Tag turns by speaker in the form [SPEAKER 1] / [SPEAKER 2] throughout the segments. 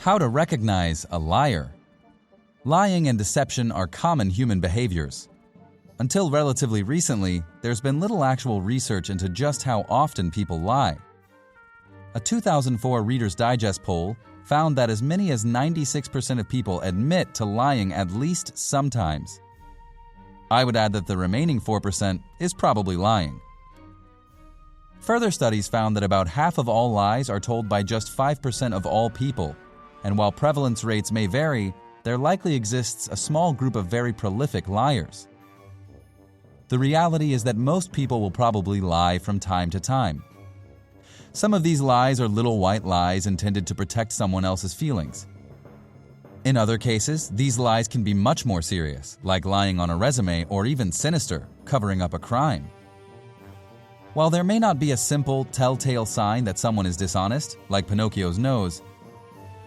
[SPEAKER 1] How to recognize a liar. Lying and deception are common human behaviors. Until relatively recently, there's been little actual research into just how often people lie. A 2004 Reader's Digest poll found that as many as 96% of people admit to lying at least sometimes. I would add that the remaining 4% is probably lying. Further studies found that about half of all lies are told by just 5% of all people, and while prevalence rates may vary, there likely exists a small group of very prolific liars. The reality is that most people will probably lie from time to time. Some of these lies are little white lies intended to protect someone else's feelings. In other cases, these lies can be much more serious, like lying on a resume or even sinister, covering up a crime. While there may not be a simple, telltale sign that someone is dishonest, like Pinocchio's nose,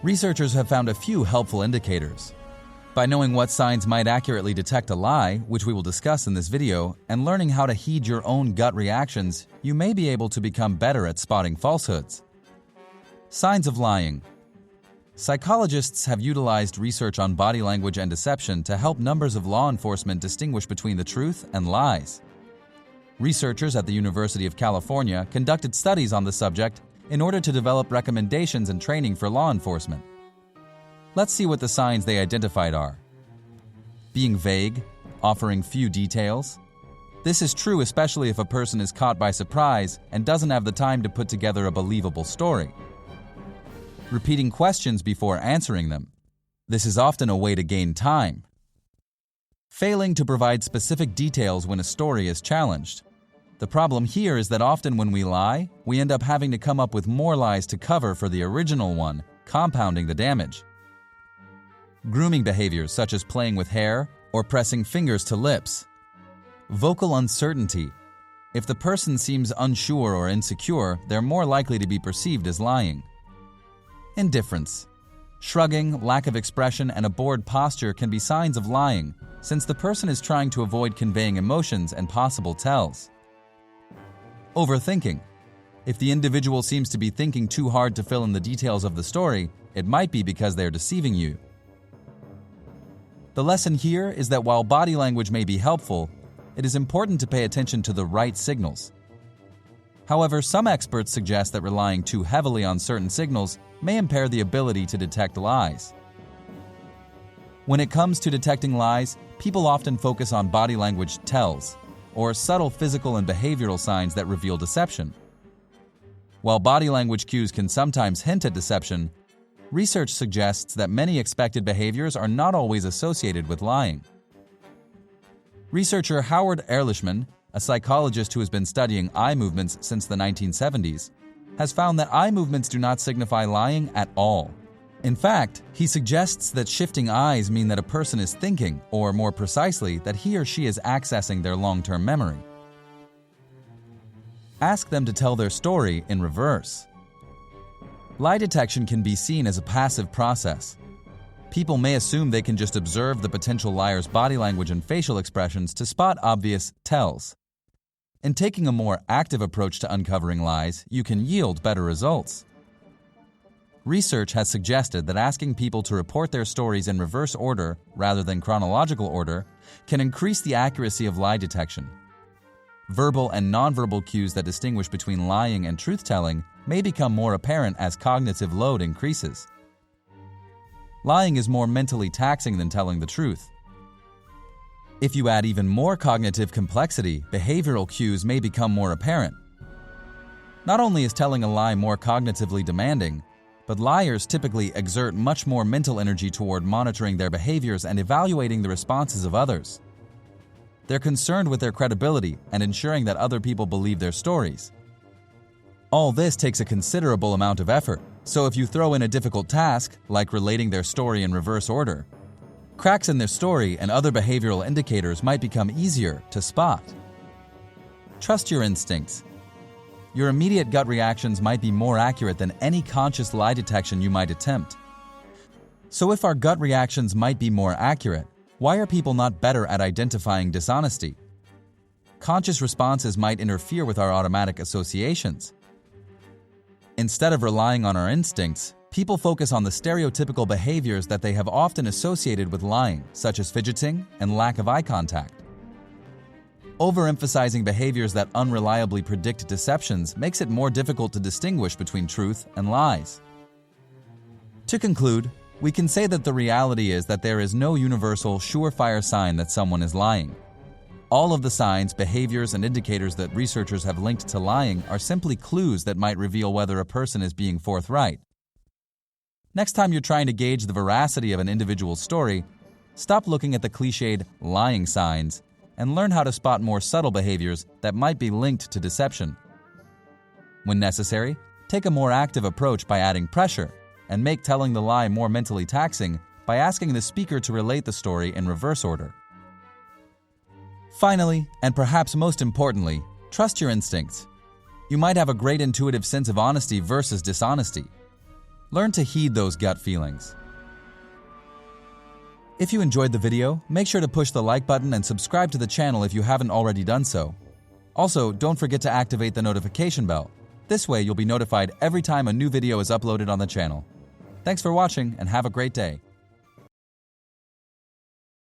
[SPEAKER 1] researchers have found a few helpful indicators. By knowing what signs might accurately detect a lie, which we will discuss in this video, and learning how to heed your own gut reactions, you may be able to become better at spotting falsehoods. Signs of lying. Psychologists have utilized research on body language and deception to help numbers of law enforcement distinguish between the truth and lies. Researchers at the University of California conducted studies on the subject in order to develop recommendations and training for law enforcement. Let's see what the signs they identified are. Being vague, offering few details. This is true especially if a person is caught by surprise and doesn't have the time to put together a believable story. Repeating questions before answering them. This is often a way to gain time. Failing to provide specific details when a story is challenged. The problem here is that often when we lie, we end up having to come up with more lies to cover for the original one, compounding the damage. Grooming behaviors such as playing with hair or pressing fingers to lips. Vocal uncertainty. If the person seems unsure or insecure, they're more likely to be perceived as lying. Indifference. Shrugging, lack of expression, and a bored posture can be signs of lying, since the person is trying to avoid conveying emotions and possible tells. Overthinking. If the individual seems to be thinking too hard to fill in the details of the story, it might be because they're deceiving you. The lesson here is that while body language may be helpful, it is important to pay attention to the right signals. However, some experts suggest that relying too heavily on certain signals may impair the ability to detect lies. When it comes to detecting lies, people often focus on body language tells, or subtle physical and behavioral signs that reveal deception. While body language cues can sometimes hint at deception, research suggests that many expected behaviors are not always associated with lying. Researcher Howard Ehrlichman, a psychologist who has been studying eye movements since the 1970s, has found that eye movements do not signify lying at all. In fact, he suggests that shifting eyes mean that a person is thinking, or more precisely, that he or she is accessing their long-term memory. Ask them to tell their story in reverse. Lie detection can be seen as a passive process. People may assume they can just observe the potential liar's body language and facial expressions to spot obvious tells. In taking a more active approach to uncovering lies, you can yield better results. Research has suggested that asking people to report their stories in reverse order rather than chronological order can increase the accuracy of lie detection. Verbal and nonverbal cues that distinguish between lying and truth-telling may become more apparent as cognitive load increases. Lying is more mentally taxing than telling the truth. If you add even more cognitive complexity, behavioral cues may become more apparent. Not only is telling a lie more cognitively demanding, but liars typically exert much more mental energy toward monitoring their behaviors and evaluating the responses of others. They're concerned with their credibility and ensuring that other people believe their stories. All this takes a considerable amount of effort, so if you throw in a difficult task, like relating their story in reverse order, cracks in their story and other behavioral indicators might become easier to spot. Trust your instincts. Your immediate gut reactions might be more accurate than any conscious lie detection you might attempt. So if our gut reactions might be more accurate, why are people not better at identifying dishonesty? Conscious responses might interfere with our automatic associations. Instead of relying on our instincts, People focus on the stereotypical behaviors that they have often associated with lying, such as fidgeting and lack of eye contact. Overemphasizing behaviors that unreliably predict deceptions makes it more difficult to distinguish between truth and lies. To conclude, we can say that the reality is that there is no universal, surefire sign that someone is lying. All of the signs, behaviors, and indicators that researchers have linked to lying are simply clues that might reveal whether a person is being forthright. Next time you're trying to gauge the veracity of an individual's story, stop looking at the cliched lying signs and learn how to spot more subtle behaviors that might be linked to deception. When necessary, take a more active approach by adding pressure, and make telling the lie more mentally taxing by asking the speaker to relate the story in reverse order. Finally, and perhaps most importantly, trust your instincts. You might have a great intuitive sense of honesty versus dishonesty. Learn to heed those gut feelings. If you enjoyed the video, make sure to push the like button and subscribe to the channel if you haven't already done so. Also, don't forget to activate the notification bell. This way you'll be notified every time a new video is uploaded on the channel. Thanks for watching and have a great day.